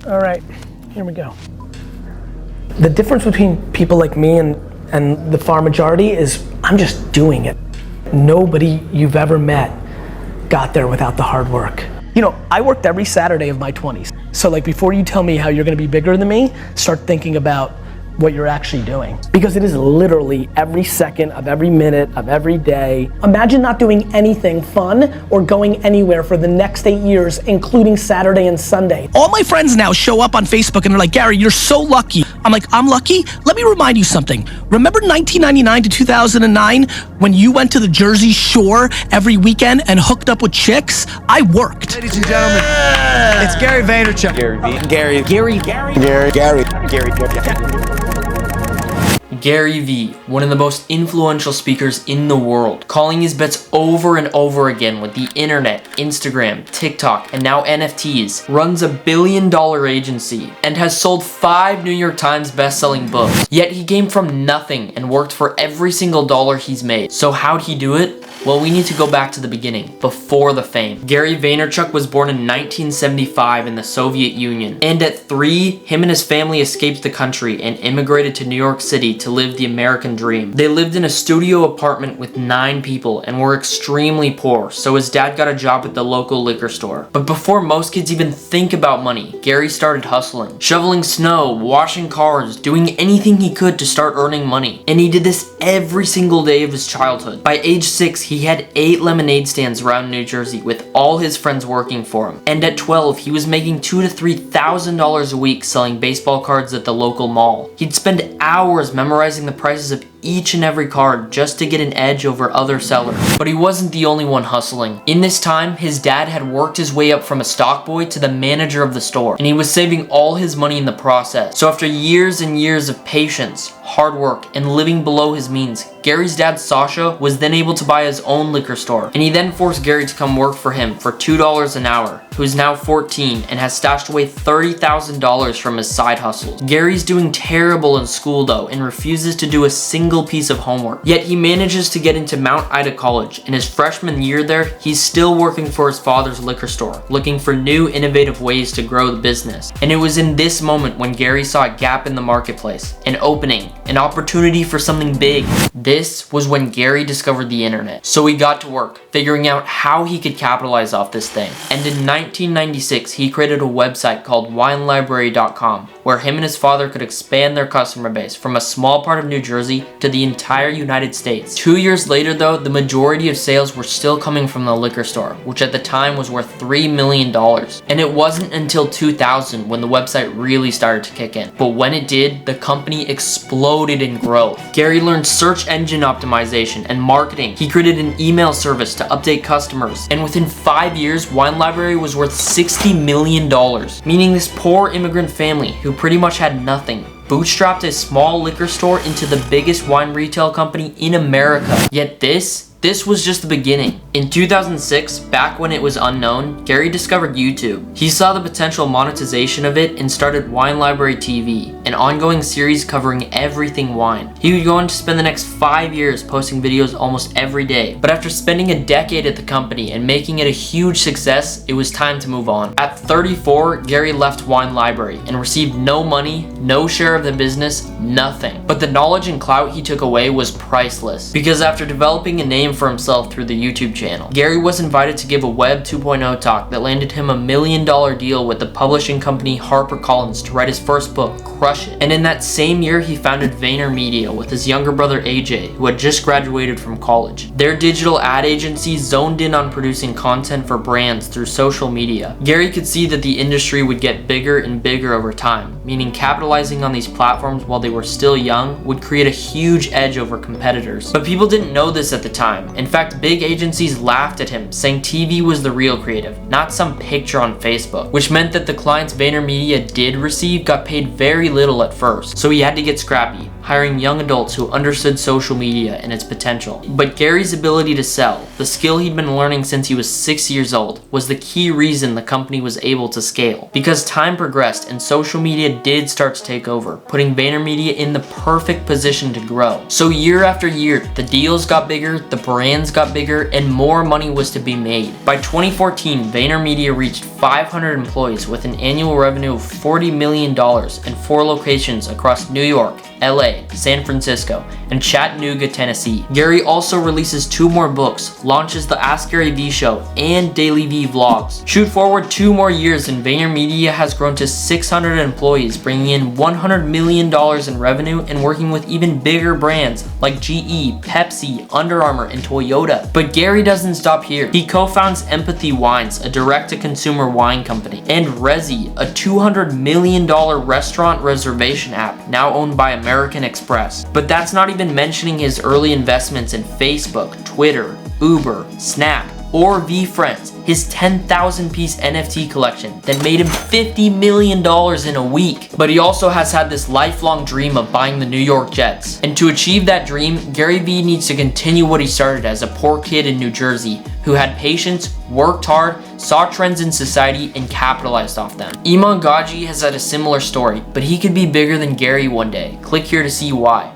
All right, here we go. The difference between people like me and the far majority is I'm just doing it. Nobody you've ever met got there without the hard work. You know, I worked every Saturday of my 20s. So like before you tell me how you're gonna be bigger than me, start thinking about what you're actually doing. Because it is literally every second of every minute of every day. Imagine not doing anything fun or going anywhere for the next 8 years, including Saturday and Sunday. All my friends now show up on Facebook and they're like, Gary, you're so lucky. I'm like, I'm lucky? Let me remind you something. Remember 1999 to 2009 when you went to the Jersey Shore every weekend and hooked up with chicks? I worked. Ladies and gentlemen, it's Gary Vaynerchuk. Gary Vee. Gary Vee, one of the most influential speakers in the world, calling his bets over and over again with the internet, Instagram, TikTok, and now NFTs, runs a $1 billion agency, and has sold 5 New York Times best-selling books. Yet he came from nothing and worked for every single dollar he's made. So how'd he do it? Well, we need to go back to the beginning, before the fame. Gary Vaynerchuk was born in 1975 in the Soviet Union, and at 3, him and his family escaped the country and immigrated to New York City to live the American dream. They lived in a studio apartment with 9 people and were extremely poor, so his dad got a job at the local liquor store. But before most kids even think about money, Gary started hustling, shoveling snow, washing cars, doing anything he could to start earning money. And he did this every single day of his childhood. By age 6, he had 8 lemonade stands around New Jersey with all his friends working for him. And at 12, he was making $2,000 to $3,000 a week selling baseball cards at the local mall. He'd spend hours memorizing the prices of each and every card just to get an edge over other sellers. But he wasn't the only one hustling. In this time, his dad had worked his way up from a stock boy to the manager of the store, and he was saving all his money in the process. So after years and years of patience, hard work, and living below his means, Gary's dad, Sasha, was then able to buy his own liquor store, and he then forced Gary to come work for him for $2 an hour, who is now 14 and has stashed away $30,000 from his side hustles. Gary's doing terrible in school though, and refuses to do a single piece of homework. Yet he manages to get into Mount Ida College. In his freshman year there, he's still working for his father's liquor store, looking for new innovative ways to grow the business. And it was in this moment when Gary saw a gap in the marketplace, an opening, an opportunity for something big. This was when Gary discovered the internet. So he got to work, figuring out how he could capitalize off this thing. And in 1996, he created a website called WineLibrary.com, where him and his father could expand their customer base from a small part of New Jersey to the entire United States. 2 years later though, the majority of sales were still coming from the liquor store, which at the time was worth $3 million. And it wasn't until 2000 when the website really started to kick in. But when it did, the company exploded in growth. Gary learned search engine optimization and marketing. He created an email service to update customers. And within 5 years, Wine Library was worth $60 million, meaning this poor immigrant family who pretty much had nothing bootstrapped a small liquor store into the biggest wine retail company in America. Yet this was just the beginning. In 2006, back when it was unknown, Gary discovered YouTube. He saw the potential monetization of it and started Wine Library TV, an ongoing series covering everything wine. He would go on to spend the next 5 years posting videos almost every day. But after spending a decade at the company and making it a huge success, it was time to move on. At 34, Gary left Wine Library and received no money, no share of the business, nothing. But the knowledge and clout he took away was priceless. Because after developing a name for himself through the YouTube channel, Gary was invited to give a Web 2.0 talk that landed him a $1 million deal with the publishing company HarperCollins to write his first book, Crush It. And in that same year, he founded VaynerMedia with his younger brother AJ, who had just graduated from college. Their digital ad agency zoned in on producing content for brands through social media. Gary could see that the industry would get bigger and bigger over time, meaning capitalizing on these platforms while they were still young would create a huge edge over competitors. But people didn't know this at the time. In fact, big agencies laughed at him, saying TV was the real creative, not some picture on Facebook, which meant that the clients VaynerMedia did receive got paid very little at first, so he had to get scrappy, hiring young adults who understood social media and its potential. But Gary's ability to sell, the skill he'd been learning since he was 6 years old, was the key reason the company was able to scale. Because time progressed and social media did start to take over, putting VaynerMedia in the perfect position to grow. So year after year, the deals got bigger, the brands got bigger, and more money was to be made. By 2014, VaynerMedia reached 500 employees with an annual revenue of $40 million and 4 locations across New York, LA, San Francisco, and Chattanooga, Tennessee. Gary also releases 2 more books, launches the Ask Gary Vee show, and Daily Vee vlogs. Shoot forward 2 more years and VaynerMedia has grown to 600 employees, bringing in $100 million in revenue and working with even bigger brands like GE, Pepsi, Under Armour, and Toyota. But Gary doesn't stop here. He co-founds Empathy Wines, a direct-to-consumer wine company, and Resy, a $200 million restaurant reservation app now owned by American Express. But that's not even mentioning his early investments in Facebook, Twitter, Uber, Snap, or VeeFriends, his 10,000 piece NFT collection that made him $50 million in a week. But he also has had this lifelong dream of buying the New York Jets. And to achieve that dream, Gary Vee needs to continue what he started as a poor kid in New Jersey who had patience, worked hard, saw trends in society, and capitalized off them. Iman Gaji has had a similar story, but he could be bigger than Gary one day. Click here to see why.